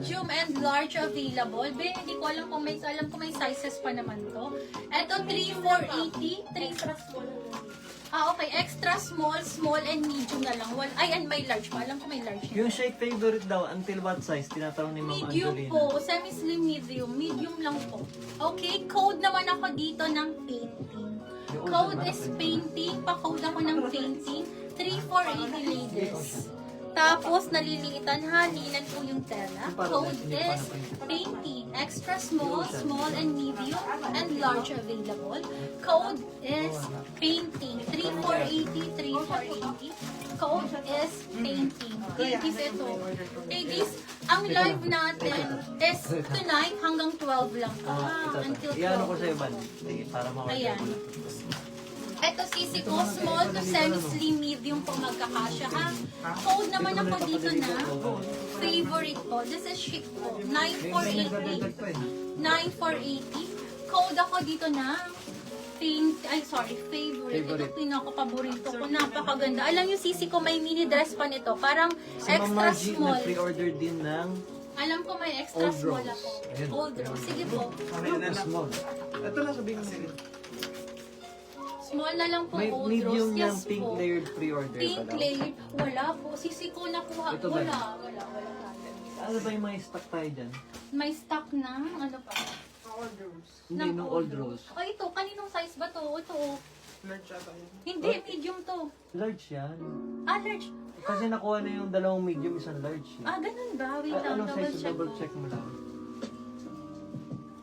medium and large available. Be, hindi ko alam kung may sizes pa naman to. Ito, 3,480. 3 extra small. Okay. Extra small, small, and medium na lang. And may large pa. Alam ko may large. Yung shake favorite daw, until what size? Tinatanong ni Ma'am Medium Angelina. po. Semi-slim medium. Medium lang po. Okay. Code naman ako dito ng painting. Code is painting. Pa-code ako ng painting. 3,480 ladies. Tapos, naliliitan ha, linan po yung tela. Code is painting. Extra small, small, and medium, and large available. Code is painting. 3,480, 3,480. Code is painting. Ladies, ito. Ladies, ang live natin is tonight hanggang 12 lang po. Until 12. Iyan ko sa'yo, Ban. Para mawala Ayan. ko na. Ito sisi ko, small to semi-slim medium po magkakasya ha. Code naman ako dito na favorite po. This is chic po. 9,480. 9,480. Code ako dito na favorite. Ito pinaka-paborito ko. Napakaganda. Alam niyo sisi ko, may mini dress pa nito. Parang Si Ma'am extra Margie small. nag-pre-order din ng Alam ko may extra Old small Rose. ako. Ayan. Old Rose. Sige po. small. Ito na sabihin ko sila. Small na lang po. May Old medium Rose. niyang Yes pink po. layered pre-order Pink pa daw. layer. Wala po. Sisi ko nakuha. Ito ba? Wala. Ano ba yung may stock tayo dyan? May stock na. Ano pa? Hindi, Ng nung Old Rose. Ay, ito. Kaninong size ba to? Ito. Large ata yun. Hindi, medium to. Large yan. Large. Kasi nakuha na yung dalawang medium, isang large. Eh. Ganun ba? Wait lang. Anong size? Double ko. check mo lang.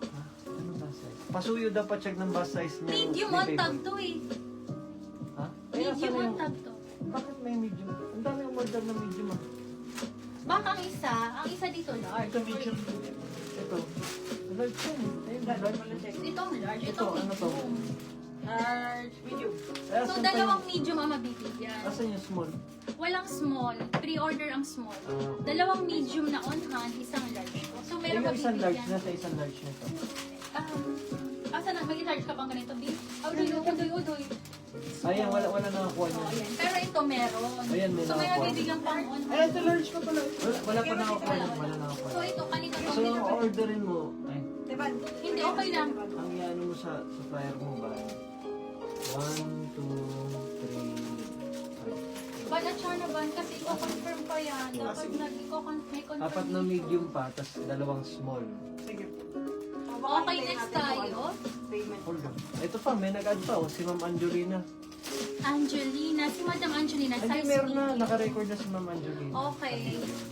Ha? Ano ba size? Pasuyo dapat check ng bus size niya. Medium May on paper. tag to eh. Ha? Medium on tag to. Bakit may medium? Ang dami umorder na medium ah. Baka ang isa dito large. Ito medium. Ito. Large yan eh. Ayun, large. Itong large. Ito, Itong ano to? medium. Large. Medium. Eh, So, asan pa dalawang medium ang mabibigyan. Asan yung small? Walang small. Pre-order ang small. Ah. Dalawang medium na on hand, isang large. So, Eh, meron yung isang large mabibigyan. na sa isang large nito. Asan na? May large ka bang ganito, B? Udoy. Ayan, wala nakakuha niya. Ayan. Pero ito meron. Ayan, may So, may nakakuha. mabibigyan pang on Ay, ito large pa pala. Wala pa nakakuha niya. Wala nakakuha. So, ito, kanina to. So, orderin mo. Ay, Hindi, okay lang. ang iano mo sa supplier mo ba? 1, 2, 3, 4. Balatsana ban kasi i-confirm pa yan. Dapat may confirm. Apat na medium pa, tapos dalawang small. Sige. Okay, next tayo. Hold on. Ito pa, may nag-add pa. Oh, si Ma'am Angelina. Angelina. Si Madam Angelina. Hindi, Size meron na. medium. Naka-record na si Ma'am Angelina. Okay.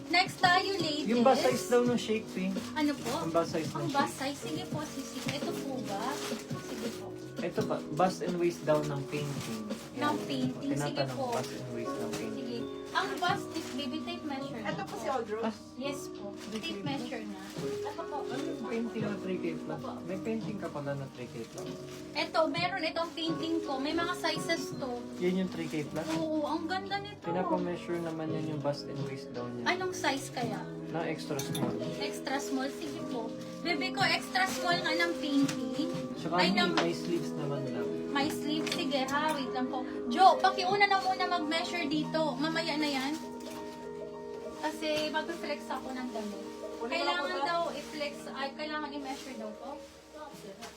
Next tayo, ladies. Yung bust size daw ng shake pink. Ano po? Ang bust size Ang ng bust shake. size. Sige po, sisi. Ito po ba? Sige po. Ito pa, bust and waist daw ng painting. Ng painting. Sige Tinatanong, po. bust and waist ng painting. Sige. Ang bust is baby tape measure. Ito po si Old Ah, Rose. Yes po. Tape measure na. Ito po. ano yung painting na 3K plus? May painting ka pala na 3K plus. Ito, meron itong painting ko. May mga sizes to. Yan yung 3K plus? Oo, ang ganda nito. Pinapa-measure naman yan yung bust and waist daw niya. Anong size kaya? Na extra small. Extra small? Sige po. Bebe ko, extra small nga ng painting. Tsaka Ay, may sleeves naman daw. may sleeve. Sige ha, wait lang po. Jo, pakiuna na muna mag-measure dito. Mamaya na yan. Kasi mag-flex ako ng damit. Kailangan daw i-flex, kailangan i-measure daw po.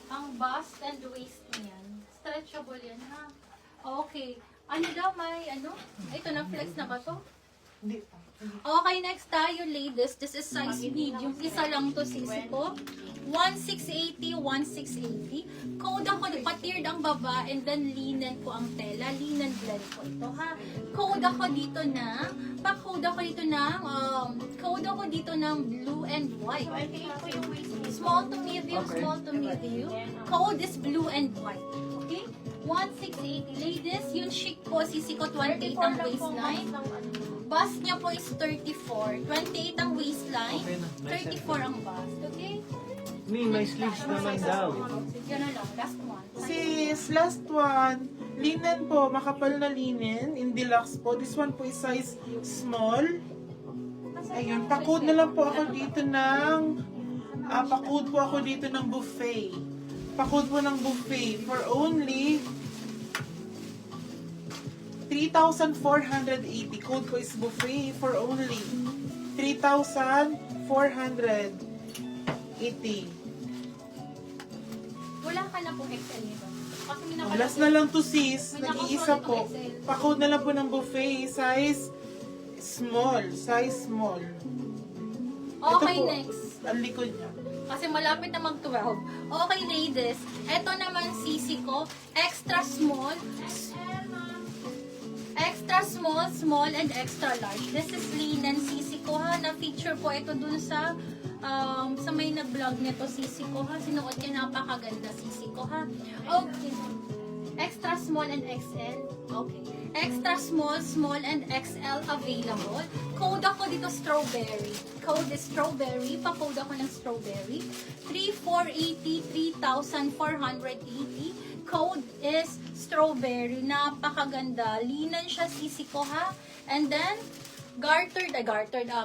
Ang bust and waist niyan. Stretchable yan ha. Okay. Ano daw may ano? Ito na flex na ba to? Hindi. Okay, next tayo, ladies. This is size medium. Isa lang to, sisi ko. 1680, 1680. Code ako, patiered ang baba, and then linen ko ang tela. Linen blend ko ito, ha? Code ako dito na, pa-code ako dito ng, code ako dito ng blue and white. Small to medium, small to medium. Code is blue and white. Okay? 1680. Ladies, yung chic po, sisi ko 28 ang waistline. Bust niya po is 34. 28 ang waistline. Okay na, may 34 ang bust. Okay? May sleeves naman daw. Yan na lang. Last one. Sis, last one. Linen po, makapal na linen. In deluxe po. This one po is size small. Ayun, pa-code na lang po ako dito ng... pa-code po ako dito ng buffet. Pa-code po ng buffet for only 3,480. Code ko is buffet for only 3,480. Wala ka na po XL nito. Kasi may nakalagay. Last na lang to sis. May Nag-iisa po. nakakuha dito, XL. Pa-code na lang po ng buffet. Size small. Size small. Okay, Ito po, next. ang likod niya. Kasi malapit na mag-12. Okay, ladies. Ito naman sisi ko. Extra small. Extra small, small, and extra large. This is linen sisi ko ha. Na-feature po ito dun sa may nag-vlog nito sisi ko ha. Sinuot niya, napakaganda sisi ko ha. Okay. Extra small and XL. Okay. Extra small, small, and XL available. Code ako dito strawberry. Code is strawberry. Pa-code ako ng strawberry. 3480, 3,480. Code is strawberry. Napakaganda. Linen siya, sisi ko ha. And then,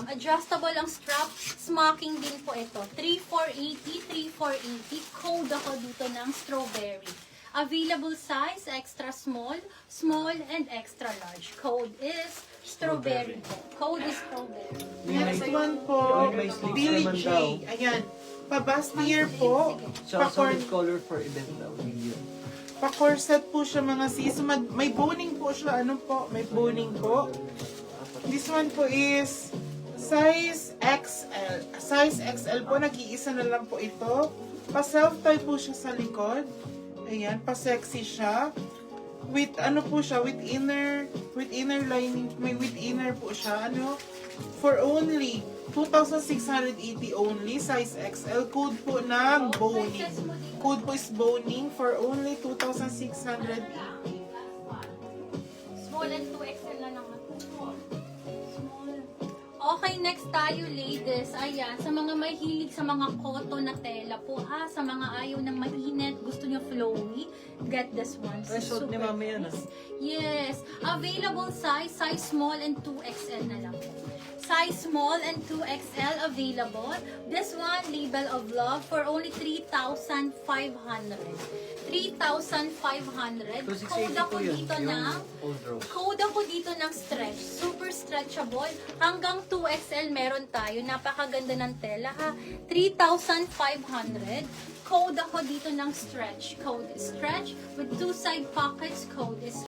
adjustable ang strap. Smocking din po ito. 3480, 3,480. Code ako dito ng strawberry. Available size, extra small, small, and extra large. Code is strawberry. Code is strawberry. Next one po, May sleeves Billie naman J. daw. Ayan. Pa-bustier po. Siya solid color for event daw. Medium. Pa-corset po siya mga sis. May boning po siya. Ano po? May boning po. This one po is size XL. Size XL po. Nag-iisa na lang po ito. Pa-self-tie po siya sa likod. Ayan. Pa-sexy siya. With ano po siya? With inner lining. May with inner po siya. Ano? For only 2,680 only. Size XL. Code po ng boning. Code po is boning for only 2,680. Small and 2XL na naman. Small. Okay, next tayo, ladies. Ayan, sa mga mahilig sa mga cotton na tela po ha, sa mga ayaw ng mainit, gusto nyo flowy, get this one. Ay, suot ni Super mami yan, nice. Yes. Available size small and 2XL na lang po. Size small and 2XL available. This one, label of love for only 3,500. 3,500. Code ako dito ng old rose. Code ako dito ng stretch. Super stretchable. Hanggang 2XL meron tayo. Napakaganda ng tela ha. 3,500. Code ako dito ng stretch. Code is stretch with 2 side pockets. Code is